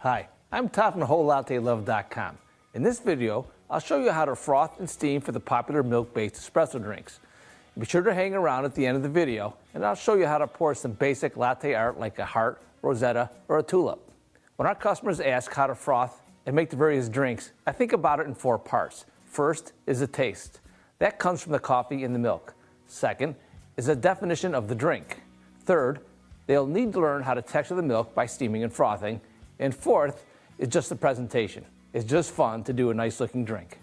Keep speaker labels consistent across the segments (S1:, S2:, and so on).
S1: Hi, I'm Todd from WholeLatteLove.com. In this video, I'll show you how to froth and steam for the popular milk-based espresso drinks. Be sure to hang around at the end of the video, and I'll show you how to pour some basic latte art like a heart, rosetta, or a tulip. When our customers ask how to froth and make the various drinks, I think about it in 4 parts. First is the taste. That comes from the coffee and the milk. Second is a definition of the drink. Third, they'll need to learn how to texture the milk by steaming and frothing. And fourth is just the presentation. It's just fun to do a nice looking drink.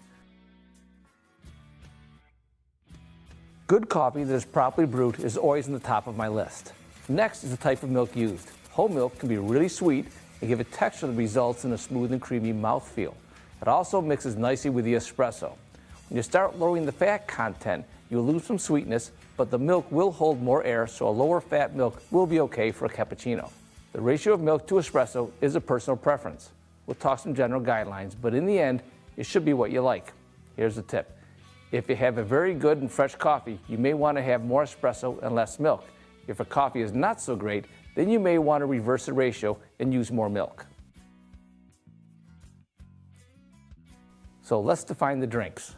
S1: Good coffee that is properly brewed is always on the top of my list. Next is the type of milk used. Whole milk can be really sweet and give a texture that results in a smooth and creamy mouthfeel. It also mixes nicely with the espresso. When you start lowering the fat content, you'll lose some sweetness, but the milk will hold more air, so a lower fat milk will be okay for a cappuccino. The ratio of milk to espresso is a personal preference. We'll talk some general guidelines, but in the end, it should be what you like. Here's the tip. If you have a very good and fresh coffee, you may want to have more espresso and less milk. If a coffee is not so great, then you may want to reverse the ratio and use more milk. So let's define the drinks.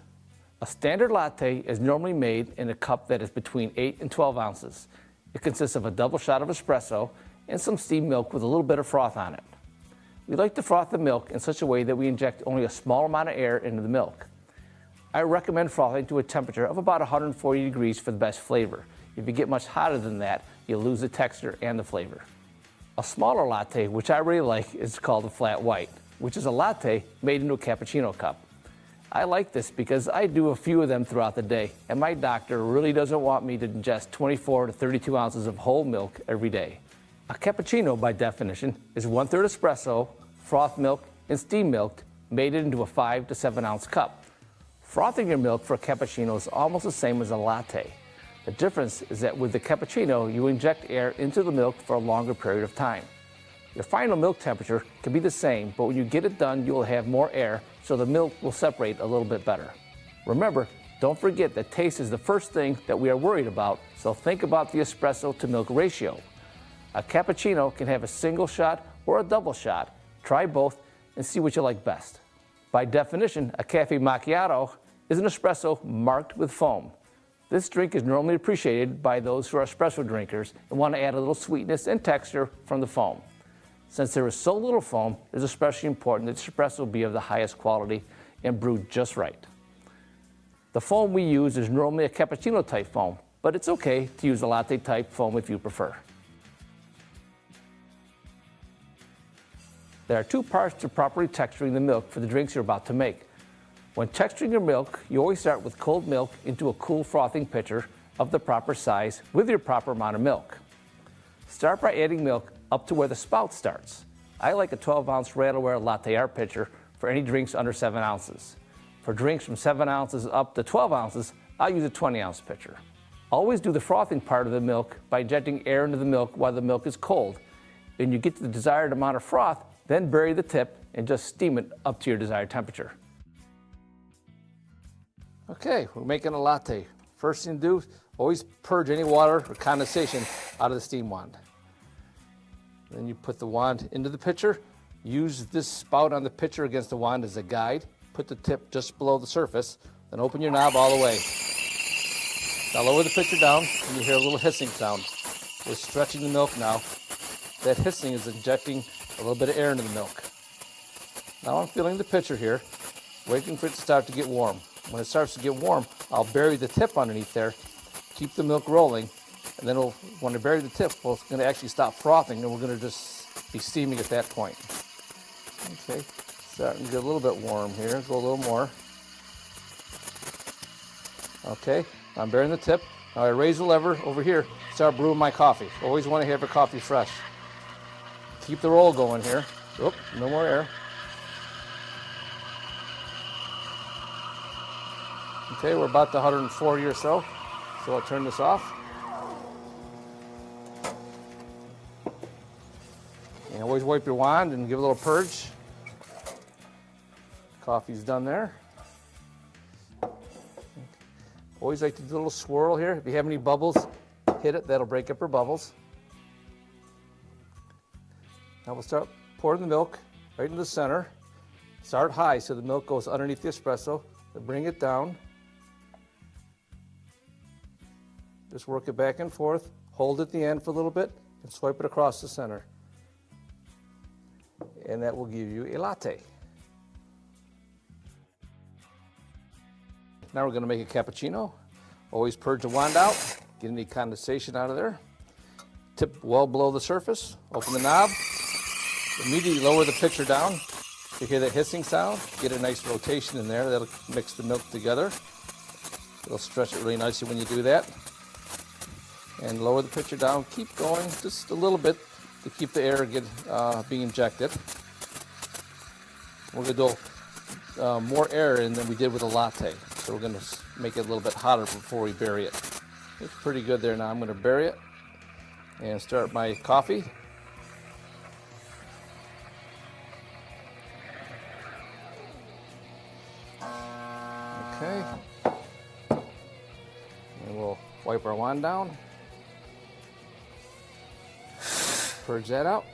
S1: A standard latte is normally made in a cup that is between 8 and 12 ounces. It consists of a double shot of espresso and some steamed milk with a little bit of froth on it. We like to froth the milk in such a way that we inject only a small amount of air into the milk. I recommend frothing to a temperature of about 140 degrees for the best flavor. If you get much hotter than that, you'll lose the texture and the flavor. A smaller latte, which I really like, is called a flat white, which is a latte made into a cappuccino cup. I like this because I do a few of them throughout the day, and my doctor really doesn't want me to ingest 24 to 32 ounces of whole milk every day. A cappuccino, by definition, is 1/3 espresso, froth milk, and steam milk made into a 5 to 7 ounce cup. Frothing your milk for a cappuccino is almost the same as a latte. The difference is that with the cappuccino, you inject air into the milk for a longer period of time. Your final milk temperature can be the same, but when you get it done, you will have more air, so the milk will separate a little bit better. Remember, don't forget that taste is the first thing that we are worried about, so think about the espresso to milk ratio. A cappuccino can have a single shot or a double shot. Try both and see what you like best. By definition, a cafe macchiato is an espresso marked with foam. This drink is normally appreciated by those who are espresso drinkers and want to add a little sweetness and texture from the foam. Since there is so little foam, it is especially important that the espresso be of the highest quality and brewed just right. The foam we use is normally a cappuccino type foam, but it's okay to use a latte type foam if you prefer. There are 2 parts to properly texturing the milk for the drinks you're about to make. When texturing your milk, you always start with cold milk into a cool frothing pitcher of the proper size with your proper amount of milk. Start by adding milk up to where the spout starts. I like a 12-ounce Rattleware latte art pitcher for any drinks under 7 ounces. For drinks from 7 ounces up to 12 ounces, I'll use a 20-ounce pitcher. Always do the frothing part of the milk by injecting air into the milk while the milk is cold. When you get to the desired amount of froth, then bury the tip and just steam it up to your desired temperature. Okay, we're making a latte. First thing to do, always purge any water or condensation out of the steam wand. Then you put the wand into the pitcher. Use this spout on the pitcher against the wand as a guide. Put the tip just below the surface, then open your knob all the way. Now lower the pitcher down and you hear a little hissing sound. We're stretching the milk now. That hissing is injecting a little bit of air into the milk. Now I'm filling the pitcher here, waiting for it to start to get warm. When it starts to get warm, I'll bury the tip underneath there, keep the milk rolling, and then when I bury the tip, well, it's going to actually stop frothing, and we're going to just be steaming at that point. Okay, starting to get a little bit warm here. Go a little more. Okay, I'm burying the tip. Now I raise the lever over here, start brewing my coffee. Always want to have your coffee fresh. Keep the roll going here. Oop, no more air. Okay, we're about to 140 or so I'll turn this off. And always wipe your wand and give a little purge. Coffee's done there. Always like to do a little swirl here. If you have any bubbles, hit it, that'll break up your bubbles. Now we'll start pouring the milk right in the center. Start high so the milk goes underneath the espresso. Then bring it down. Just work it back and forth. Hold at the end for a little bit and swipe it across the center. And that will give you a latte. Now we're going to make a cappuccino. Always purge the wand out, get any condensation out of there. Tip well below the surface, open the knob, immediately lower the pitcher down. You hear that hissing sound, get a nice rotation in there. That'll mix the milk together. It'll stretch it really nicely when you do that. And lower the pitcher down, keep going just a little bit to keep the air being injected. We're going to do more air in than we did with a latte. So we're going to make it a little bit hotter before we bury it. It's pretty good there now. I'm going to bury it and start my coffee. Okay. And we'll wipe our wand down. Purge that out.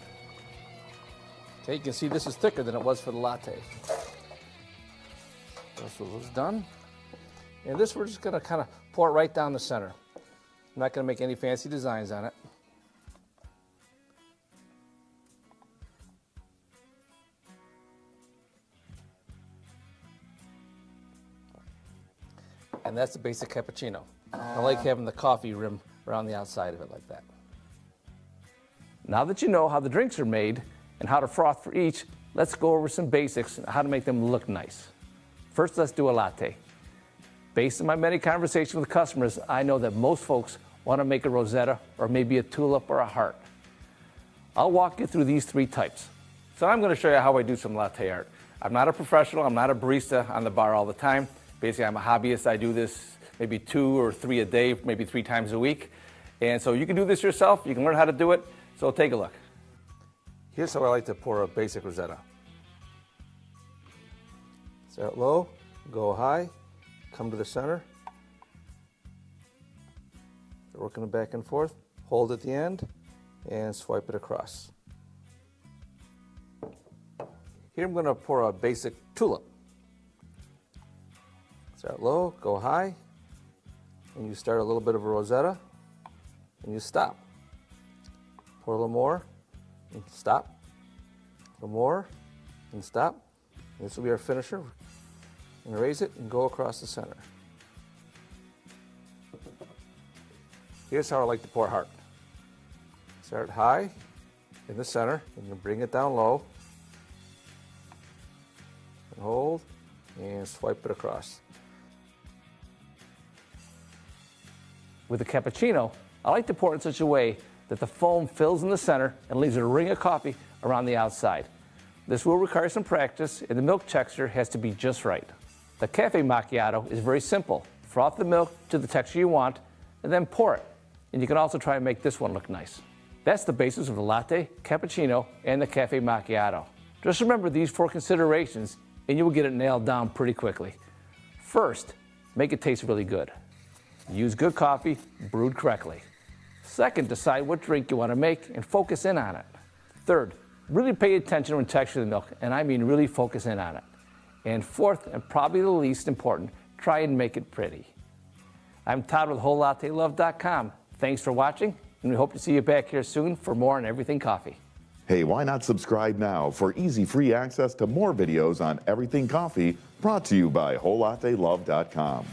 S1: Okay, you can see this is thicker than it was for the latte. This was done. And this we're just going to kind of pour it right down the center. I'm not going to make any fancy designs on it. And that's the basic cappuccino. I like having the coffee rim around the outside of it like that. Now that you know how the drinks are made and how to froth for each, let's go over some basics and how to make them look nice. First, let's do a latte. Based on my many conversations with customers, I know that most folks want to make a rosetta or maybe a tulip or a heart. I'll walk you through these three types. So I'm going to show you how I do some latte art. I'm not a professional, I'm not a barista on the bar all the time. Basically, I'm a hobbyist. I do this maybe 2 or 3 a day, maybe 3 times a week. And so you can do this yourself, you can learn how to do it, so take a look. Here's how I like to pour a basic rosetta. Start low, go high, come to the center. Working it back and forth, hold at the end, and swipe it across. Here I'm going to pour a basic tulip. Start low, go high, and you start a little bit of a rosetta, and you stop. Pour a little more, and stop. A little more, and stop. And this will be our finisher. And raise it and go across the center. Here's how I like to pour heart. Start high in the center, and then bring it down low. And hold, and swipe it across. With the cappuccino, I like to pour it in such a way that the foam fills in the center and leaves a ring of coffee around the outside. This will require some practice, and the milk texture has to be just right. The cafe macchiato is very simple. Froth the milk to the texture you want, and then pour it. And you can also try and make this one look nice. That's the basis of the latte, cappuccino, and the cafe macchiato. Just remember these 4 considerations, and you will get it nailed down pretty quickly. First, make it taste really good. Use good coffee, brewed correctly. Second, decide what drink you want to make and focus in on it. Third, really pay attention to the texture of the milk, and I mean really focus in on it. And fourth, and probably the least important, try and make it pretty. I'm Todd with WholeLatteLove.com. Thanks for watching, and we hope to see you back here soon for more on everything coffee.
S2: Hey, why not subscribe now for easy free access to more videos on everything coffee, brought to you by WholeLatteLove.com.